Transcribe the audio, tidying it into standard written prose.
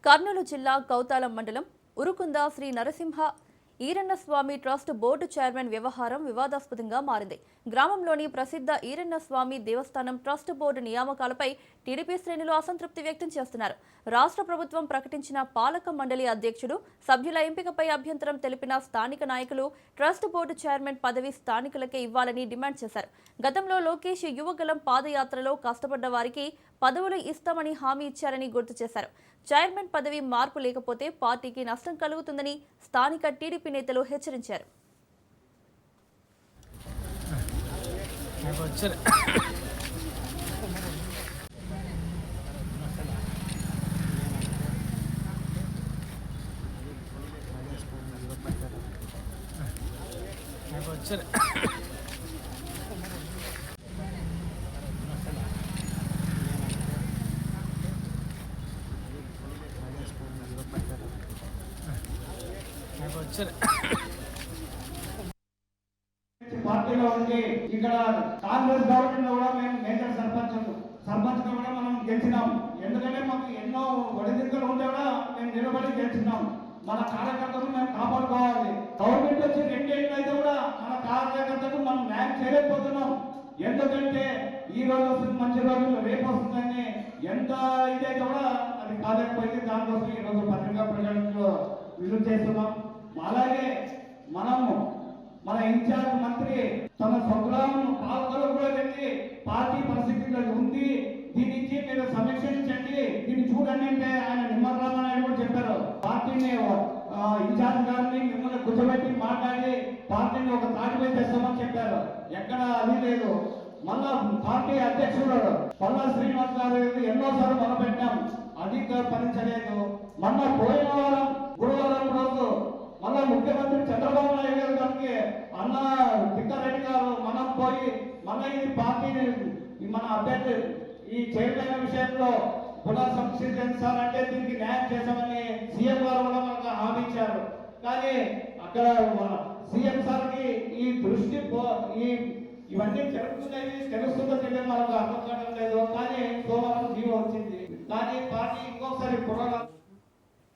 కర్నూలు జిల్లా కౌతాలం మండలం Urukunda Sri Narasimha Eerannaswamy trust board chairman వ్యవహారం వివాదాస్పదంగా మారింది. గ్రామంలోని ప్రసిద్ధ ఈరన్నస్వామి దేవస్థానం ట్రస్ట్ బోర్డు నియామకాలపై టీడీపీ శ్రేణులు అసంతృప్తి వ్యక్తం చేస్తున్నారు. రాష్ట్ర ప్రభుత్వం ప్రకటించిన పాలక మండలి అధ్యక్షుడు, సభ్యుల ఎంపికపై అభ్యంతరం తెలిపిన స్థానిక నాయకులు ట్రస్ట్ బోర్డు చైర్మన్ పదవి స్థానికులకే ఇవ్వాలని డిమాండ్ చేశారు. గతంలో లోకేష్ యువగలం పాదయాత్రలో కష్టపడ్డ వారికి పదవులు ఇస్తామని హామీ ఇచ్చారని గుర్తు చేశారు. చైర్మన్ పదవి మార్పు లేకపోతే పార్టీకి నష్టం కలుగుతుందని స్థానిక టీడీపీ నేతలు హెచ్చరించారు. పార్టీలో ఉండి ఇక్కడ కాంగ్రెస్ గవర్నమెంట్ లో కూడా మేము మేజర్ సర్పంచ్ కూడా మనం గెలిచినాం. ఎందుకంటే మాకు ఎన్నో ఒడిదిక్కలు ఉంటే కూడా మేము నిలబడి గెలిచినాం. మన కార్యకర్తలు మేము కాపాడుకోవాలి. గవర్నమెంట్ వచ్చి 2 ఏళ్ళు అయితే కూడా మన కార్యకర్తలకు మనం న్యాయం చేయలేకపోతున్నాం. ఎందుకంటే ఈ రోజు వస్తుంది, మంచి రోజులు రేపు వస్తుందని ఎంత ఇదైతే కూడా అది కాలేకపోయింది. దానికోసం ఈ రోజు పత్రికా ప్రకటనలో విలువ చేస్తున్నాం. అలాగే మనము మన ఇన్ఛార్జ్ మంత్రి తన స్వగ్రామం పాల్గొలు కూడా వెళ్ళి పార్టీ పరిస్థితిలో ఉంది, దీని నుంచి మీరు సమీక్షించండి, దీన్ని చూడండి అంటే ఆయన నిమ్మరామనాయుడు కూడా చెప్పారు. పార్టీని ఇన్ఛార్జ్ గారిని మిమ్మల్ని కూర్చోబెట్టి మాట్లాడి పార్టీని ఒక తాటిపై తెస్తామని చెప్పారు. ఎక్కడ అది లేదు. మళ్ళా పార్టీ అధ్యక్షుడు పల్లా శ్రీనివాస్ గారు ఎన్నోసార్లు మొదలుపెట్టాం, అది ఫలించలేదు. మొన్న పోయిన వారం గురువారం రోజు మళ్ళా ముఖ్యమంత్రి చంద్రబాబు నాయుడు గారికి అన్న తిక్కారెడ్డి గారు మనం పోయి మళ్ళీ ఇది పార్టీని మన అభ్యర్థి ఈ చైర్మన్ విషయంలో కూడా సంక్షించాలంటే దీనికి న్యాయం చేశామని సీఎం గారు కూడా మనకు హామీ ఇచ్చారు. కానీ అక్కడ సీఎం సార్కి ఈ దృష్టి ఇవన్నీ జరుగుతున్నాయి తెలుస్తుందో తెలియదు, మనకు అర్థం కావడం లేదు. కానీ సోమవారం జీవో వచ్చింది. కానీ పార్టీ ఇంకొకసారి పునరాలోచన